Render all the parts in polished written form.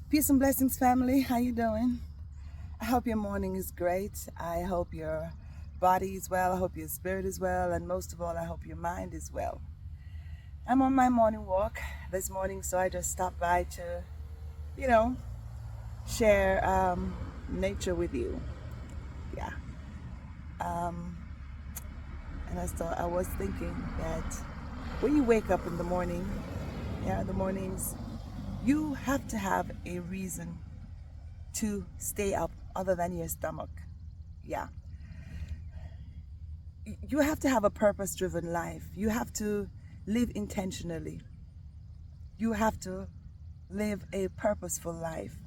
Peace and blessings, family. How you doing? I hope your morning is great. I hope your body is well. I hope your spirit is well. And most of all, I hope your mind is well. I'm on my morning walk this morning, so I just stopped by to, you know, share nature with you. Yeah. Um, and I was thinking that when you wake up in the morning, the mornings, you have to have a reason to stay up other than your stomach. Yeah. You have to have a purpose driven life. You have to live intentionally. You have to live a purposeful life.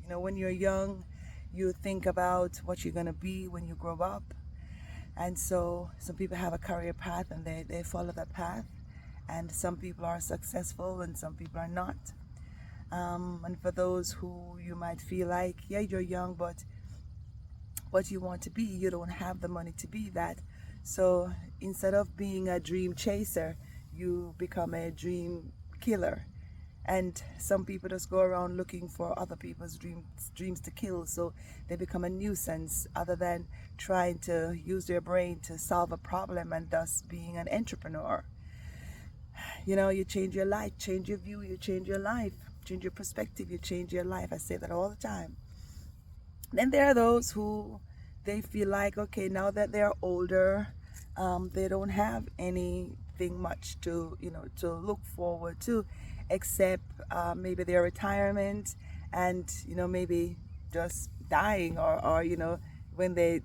When you're young, you think about what you're going to be when you grow up. And so some people have a career path and they follow that path. And some people are successful and some people are not. And for those who you might feel like, yeah, you're young, but what you want to be, you don't have the money to be that. So instead of being a dream chaser, you become a dream killer. And some people just go around looking for other people's dreams to kill. So they become a nuisance other than trying to use their brain to solve a problem and thus being an entrepreneur. You change your life, change your view, you change your life, change your perspective, you change your life. I say that all the time. Then there are those who they feel like, okay, now that they're older, they don't have anything much to look forward to, except maybe their retirement and maybe just dying or when they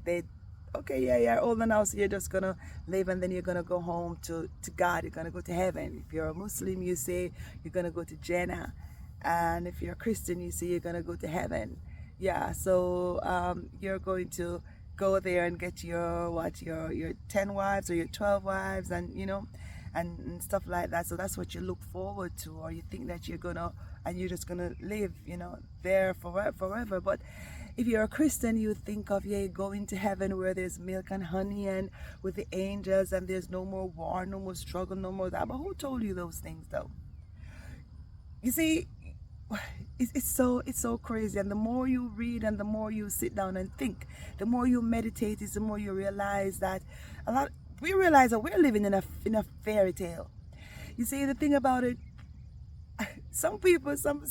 okay, yeah, you're older now, so you're just gonna live and then you're gonna go home to God. You're gonna go to heaven. If you're a Muslim, you say you're gonna go to Jannah, and if you're a Christian, you say you're gonna go to heaven. Yeah, so you're going to go there and get your 10 wives or your 12 wives, and stuff like that. So that's what you look forward to, or you think that you're just gonna live there forever. But if you're a Christian, you think of going to heaven where there's milk and honey and with the angels, and there's no more war, no more struggle, no more that. But who told you those things, though? You see, it's so crazy. And the more you read and the more you sit down and think, the more you meditate, is the more you realize that we realize that we're living in a fairy tale. You see, the thing about it, some people, some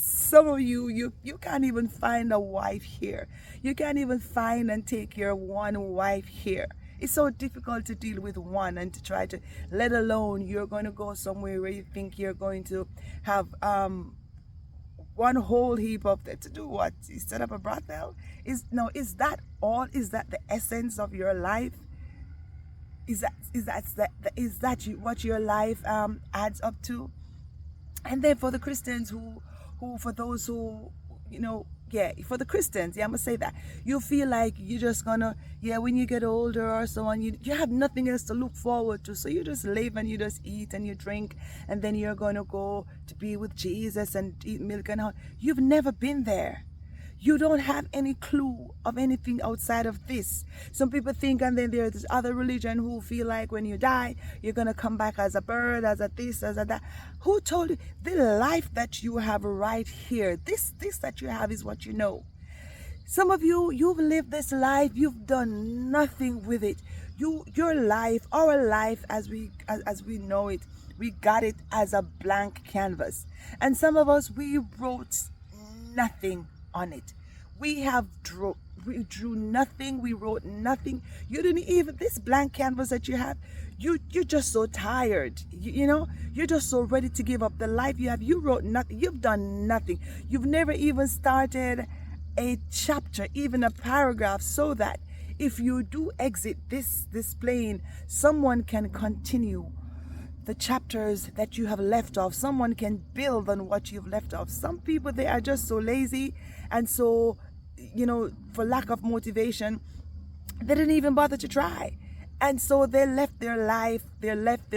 of you can't even find a wife here. You can't even find and take your one wife here. It's so difficult to deal with one and to try to, let alone you're going to go somewhere where you think you're going to have one whole heap of that to do what? You set up a brothel? Is that all? Is that the essence of your life? What your life adds up to? And then for the Christians for those who, for the Christians, I'm gonna say that you feel like you're just gonna, when you get older or so on, you have nothing else to look forward to, so you just live and you just eat and you drink, and then you're gonna go to be with Jesus and eat milk and honey. You've never been there. You don't have any clue of anything outside of this. Some people think, and then there's this other religion who feel like when you die, you're going to come back as a bird, as a this, as a that. Who told you? The life that you have right here, this that you have is what you know. Some of you've lived this life, you've done nothing with it. Your life, our life as we know it, we got it as a blank canvas. And some of us, we wrote nothing on it. We drew nothing, we wrote nothing. You didn't even, this blank canvas that you have, you're just so tired. You're just so ready to give up the life you have. You wrote nothing, you've done nothing. You've never even started a chapter, even a paragraph, so that if you do exit this plane, someone can continue the chapters that you have left off. Someone can build on what you've left off. Some people, they are just so lazy, and so for lack of motivation, they didn't even bother to try, and so they left their life, they left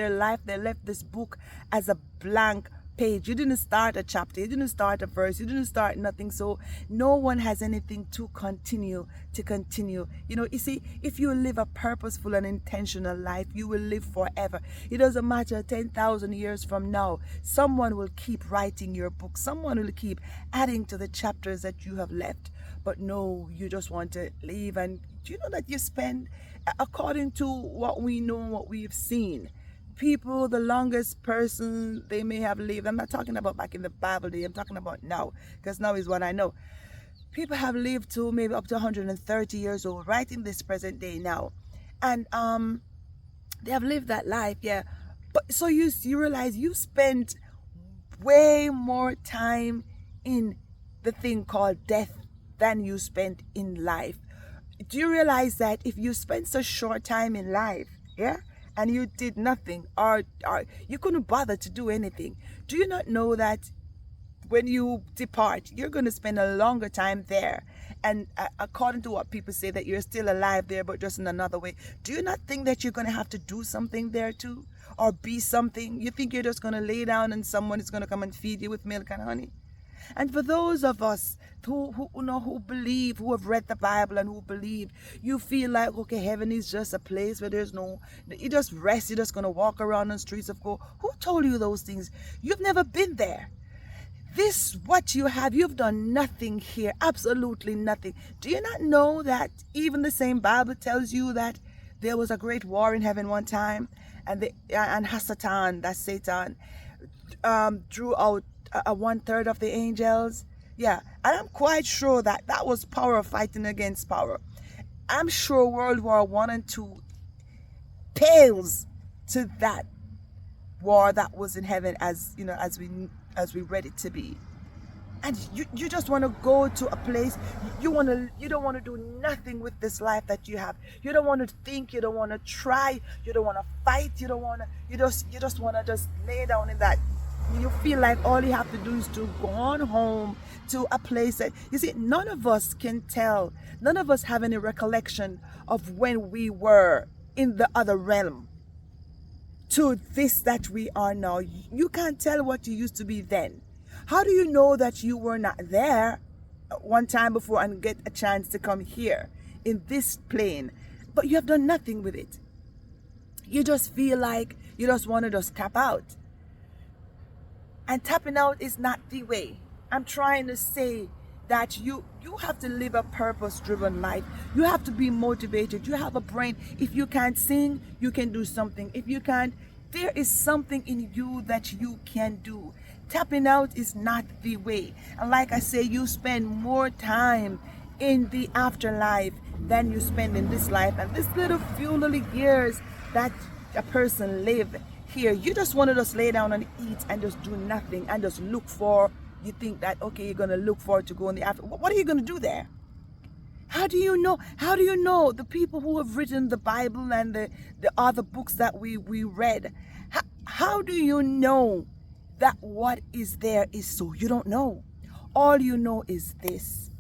this book as a blank page. You didn't start a chapter. You didn't start a verse. You didn't start nothing. So no one has anything to continue. You know, you see, if you live a purposeful and intentional life, you will live forever. It doesn't matter 10,000 years from now. Someone will keep writing your book. Someone will keep adding to the chapters that you have left. But no, you just want to leave. And do you know that you spend, according to what we know, what we've seen, people, the longest person they may have lived, I'm not talking about back in the Bible day, I'm talking about now, because now is what I know. People have lived to maybe up to 130 years old, right in this present day now. And they have lived that life, yeah. But so you realize you spent way more time in the thing called death than you spent in life. Do you realize that if you spend such short time in life, yeah, and you did nothing, or you couldn't bother to do anything, do you not know that when you depart, you're going to spend a longer time there? And according to what people say, that you're still alive there, but just in another way. Do you not think that you're going to have to do something there too? Or be something? You think you're just going to lay down and someone is going to come and feed you with milk and honey? And for those of us who believe, who have read the Bible and who believe, you feel like, okay, heaven is just a place where there's no, you just rest, you're just going to walk around on streets of gold. Who told you those things? You've never been there. This, what you have, you've done nothing here, absolutely nothing. Do you not know that even the same Bible tells you that there was a great war in heaven one time, and Hasatan, that's Satan, drew out 1/3 of the angels? Yeah, and I'm quite sure that that was power fighting against power. I'm sure World War I and II pales to that war that was in heaven, as you know, as we read it to be. And you just want to go to a place, you don't want to do nothing with this life that you have. You don't want to think, you don't want to try, you don't want to fight, you just want to just lay down in that. You feel like all you have to do is to go on home to a place that, you see, none of us can tell, none of us have any recollection of when we were in the other realm to this that we are now. You can't tell what you used to be then. How do you know that you were not there one time before and get a chance to come here in this plane, but you have done nothing with it? You just feel like you just want to just tap out. And tapping out is not the way. I'm trying to say that you have to live a purpose-driven life. You have to be motivated. You have a brain. If you can't sing, you can do something. If you can't, there is something in you that you can do. Tapping out is not the way. And like I say, you spend more time in the afterlife than you spend in this life. And this few little years that a person live here, you just want to just lay down and eat and just do nothing and just look for, you think that, okay, you're going to look forward to going in the after. What are you going to do there? How do you know? How do you know the people who have written the Bible and the other books that we read? How do you know that what is there is so? You don't know. All you know is this.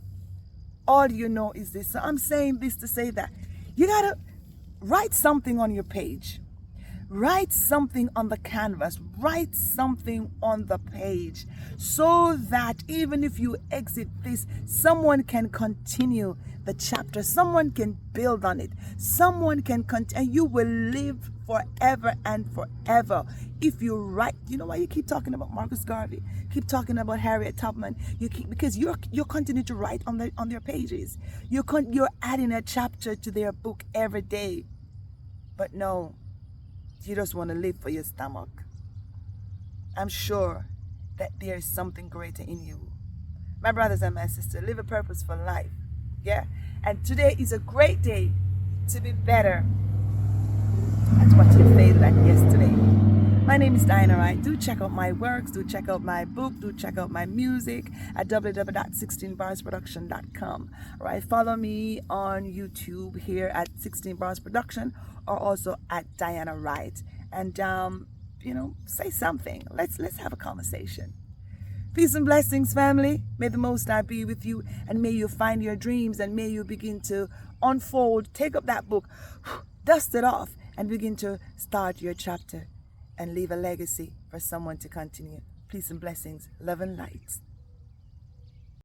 All you know is this. So I'm saying this to say that you got to write something on your page. Write something on the canvas. Write something on the page so that even if you exit this, someone can continue the chapter. Someone can build on it. Someone can continue. And you will live forever and forever if you write. You know why you keep talking about Marcus Garvey? Keep talking about Harriet Tubman. Because you're continuing to write on their pages. You're adding a chapter to their book every day. But no. You just want to live for your stomach. I'm sure that there is something greater in you. My brothers and my sisters, live a purposeful life. Yeah? And today is a great day to be better at what you failed at yesterday. My name is Diana Wright. Do check out my works. Do check out my book. Do check out my music at www.16barsproduction.com. All right, follow me on YouTube here at 16 Bars Production, or also at Diana Wright. And say something. Let's have a conversation. Peace and blessings, family. May the Most High be with you, and may you find your dreams, and may you begin to unfold. Take up that book, dust it off, and begin to start your chapter and leave a legacy for someone to continue. Peace and blessings. Love and light.